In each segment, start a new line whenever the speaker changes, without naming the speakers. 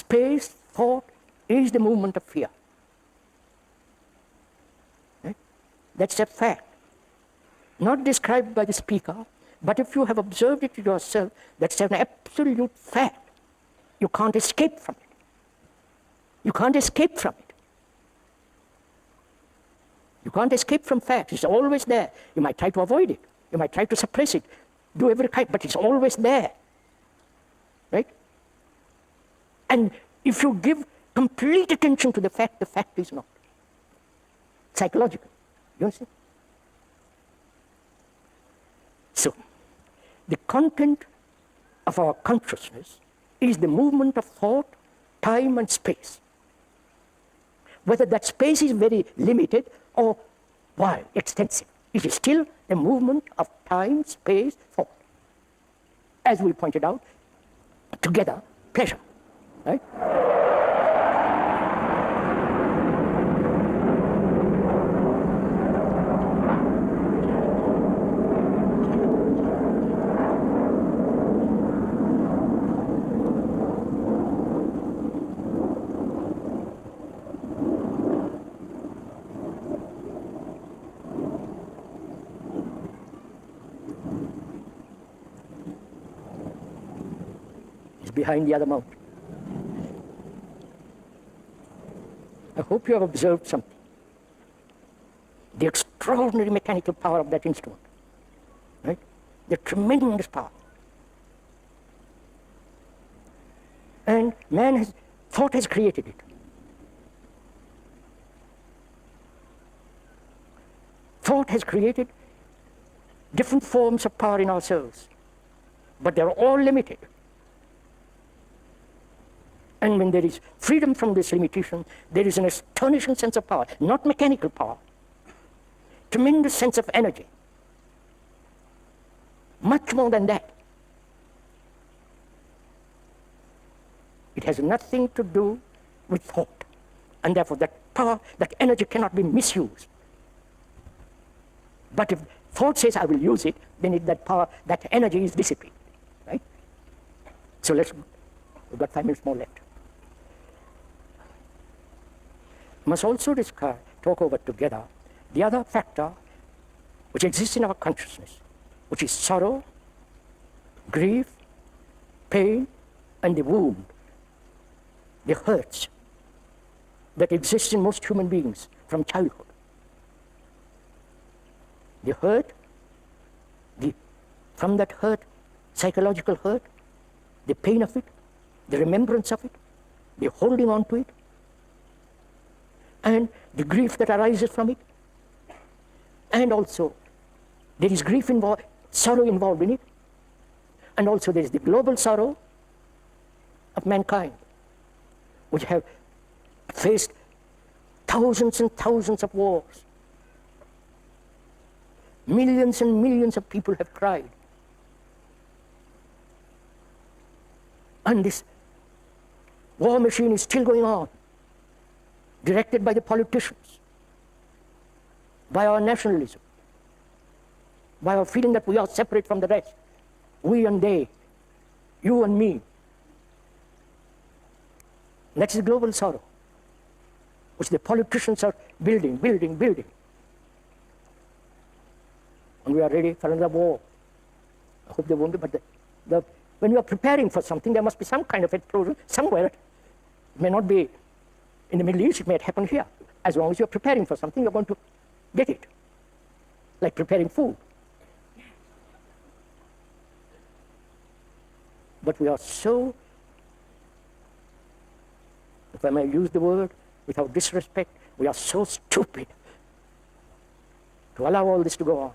space, thought is the movement of fear. Right? That's a fact. Not described by the speaker, but if you have observed it yourself, that's an absolute fact. You can't escape from it. You can't escape from it. You can't escape from facts. It's always there. You might try to avoid it. You might try to suppress it. Do every kind, but it's always there. Right? And if you give complete attention to the fact is not. Psychological. You understand? So, the content of our consciousness is the movement of thought, time and space. Whether that space is very limited or wide, extensive, it is still a movement of time, space, thought. As we pointed out, together, pleasure. Right? Behind the other mountain. I hope you have observed something. The extraordinary mechanical power of that instrument. Right? The tremendous power. And thought has created it. Thought has created different forms of power in ourselves, but they're all limited. And when there is freedom from this limitation, there is an astonishing sense of power, not mechanical power, tremendous sense of energy. Much more than that. It has nothing to do with thought. And therefore that power, that energy cannot be misused. But if thought says I will use it, then that power, that energy is dissipated. Right? So we've got 5 minutes more left. Must also talk over together the other factor which exists in our consciousness, which is sorrow, grief, pain, and the wound, the hurts that exist in most human beings from childhood. The hurt, from that hurt, psychological hurt, the pain of it, the remembrance of it, the holding on to it, and the grief that arises from it. And also, there is grief involved, sorrow involved in it. And also there is the global sorrow of mankind, which have faced thousands and thousands of wars. Millions and millions of people have cried. And this war machine is still going on, directed by the politicians, by our nationalism, by our feeling that we are separate from the rest, we and they, you and me. That's the global sorrow, which the politicians are building. And we are ready for another war. I hope they won't be, but when you are preparing for something, there must be some kind of explosion somewhere. It may not be in the Middle East, it may happen here. As long as you're preparing for something, you're going to get it. Like preparing food. But we are so, if I may use the word without disrespect, we are so stupid to allow all this to go on.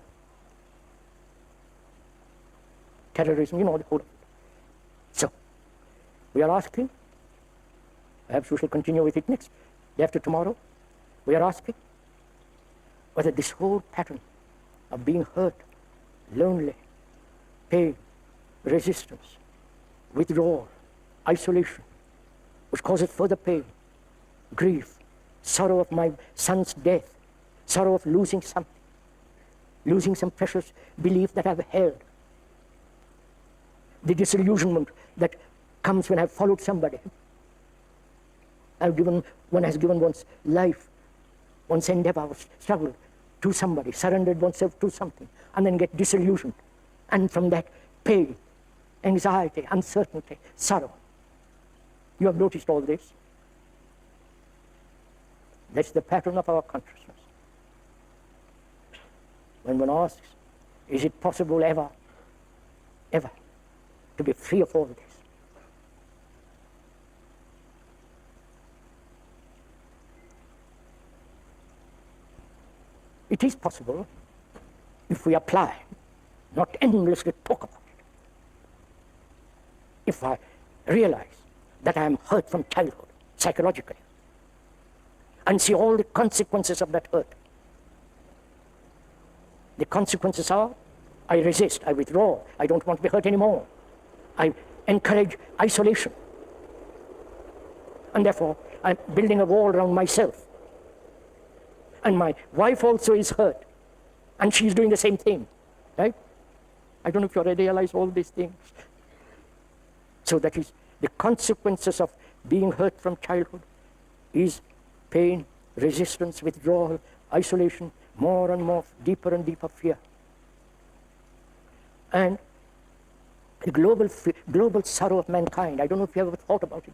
Terrorism, you know the whole of it. So, we are asking, perhaps we shall continue with it next, day after tomorrow, we are asking whether this whole pattern of being hurt, lonely, pain, resistance, withdrawal, isolation, which causes further pain, grief, sorrow of my son's death, sorrow of losing something, losing some precious belief that I've held, the disillusionment that comes when I've followed somebody, One has given one's life, one's endeavor, struggle to somebody, surrendered oneself to something, and then get disillusioned. And from that, pain, anxiety, uncertainty, sorrow. You have noticed all this? That's the pattern of our consciousness. When one asks, is it possible ever to be free of all this? It is possible if we apply, not endlessly talk about it. If I realize that I am hurt from childhood, psychologically, and see all the consequences of that hurt. The consequences are, I resist, I withdraw, I don't want to be hurt anymore. I encourage isolation. And therefore, I'm building a wall around myself. And my wife also is hurt, and she's doing the same thing, right? I don't know if you already realize all these things. So that is the consequences of being hurt from childhood is pain, resistance, withdrawal, isolation, more and more, deeper and deeper fear. And the global sorrow of mankind, I don't know if you have ever thought about it.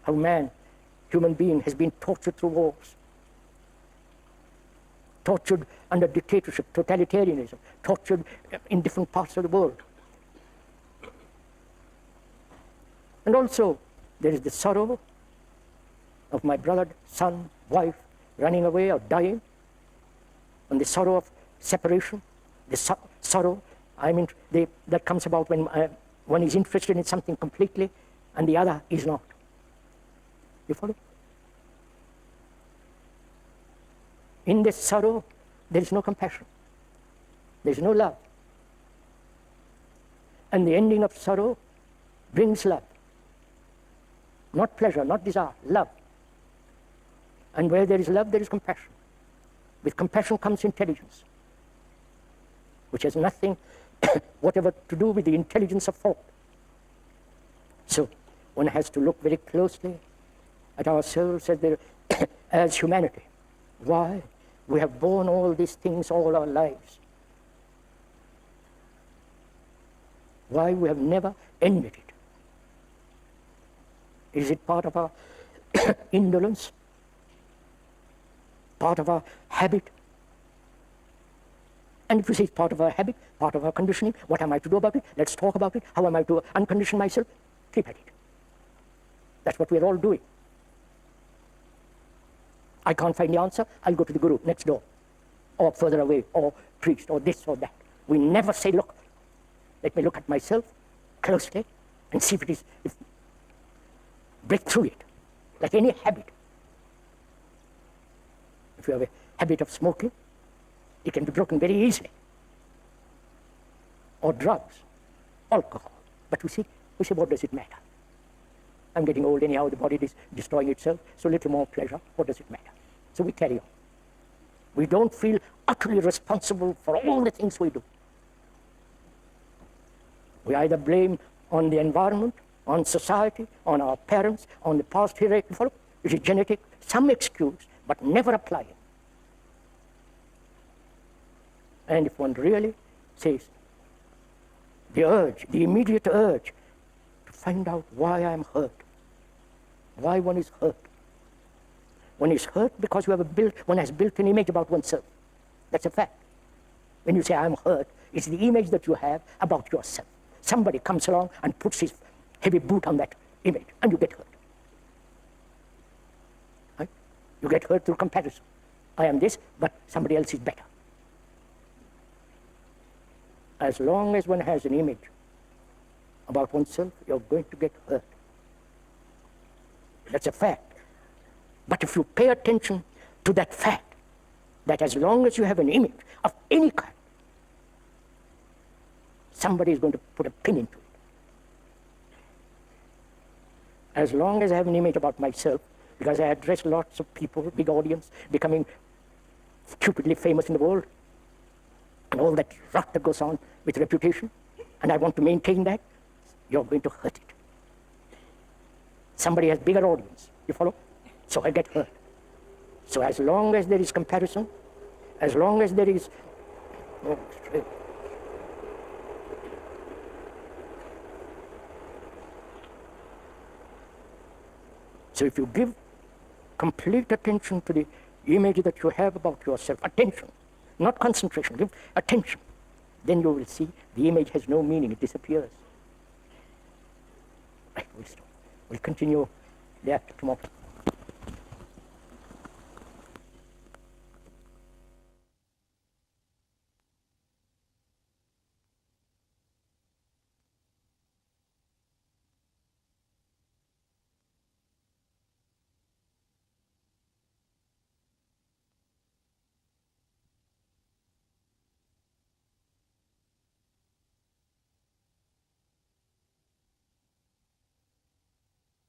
How man, human being, has been tortured through wars, tortured under dictatorship, totalitarianism, tortured in different parts of the world. And also, there is the sorrow of my brother, son, wife, running away or dying, and the sorrow of separation, the sorrow, that comes about when one is interested in something completely and the other is not. You follow? In this sorrow, there is no compassion. There is no love. And the ending of sorrow brings love. Not pleasure, not desire, love. And where there is love, there is compassion. With compassion comes intelligence, which has nothing whatever to do with the intelligence of thought. So one has to look very closely at ourselves as humanity. Why? We have borne all these things all our lives. Why we have never ended it? Is it part of our indolence? Part of our habit? And if you say it's part of our habit, part of our conditioning, what am I to do about it? Let's talk about it. How am I to uncondition myself? Keep at it. That's what we're all doing. I can't find the answer, I'll go to the guru next door, or further away, or priest, or this or that. We never say, look, let me look at myself closely and see if break through it, like any habit. If you have a habit of smoking, it can be broken very easily. Or drugs, alcohol. But we say, what does it matter? I'm getting old anyhow, the body is destroying itself, so little more pleasure, what does it matter? So we carry on. We don't feel utterly responsible for all the things we do. We either blame on the environment, on society, on our parents, on the past hierarchy. It is genetic, some excuse, but never apply it. And if one really says, the immediate urge to find out why I am hurt, why one is hurt. One is hurt because one has built an image about oneself. That's a fact. When you say I am hurt, it's the image that you have about yourself. Somebody comes along and puts his heavy boot on that image, and you get hurt. Right? You get hurt through comparison. I am this, but somebody else is better. As long as one has an image about oneself, you're going to get hurt. That's a fact. But if you pay attention to that fact, that as long as you have an image of any kind, somebody is going to put a pin into it. As long as I have an image about myself, because I address lots of people, big audience, becoming stupidly famous in the world, and all that rot that goes on with reputation, and I want to maintain that, you're going to hurt it. Somebody has bigger audience. You follow? So I get hurt. So as long as there is comparison, as long as there is... Oh, straight. So if you give complete attention to the image that you have about yourself, attention, not concentration, give attention, then you will see the image has no meaning, it disappears. Right, we'll stop. We'll continue that tomorrow.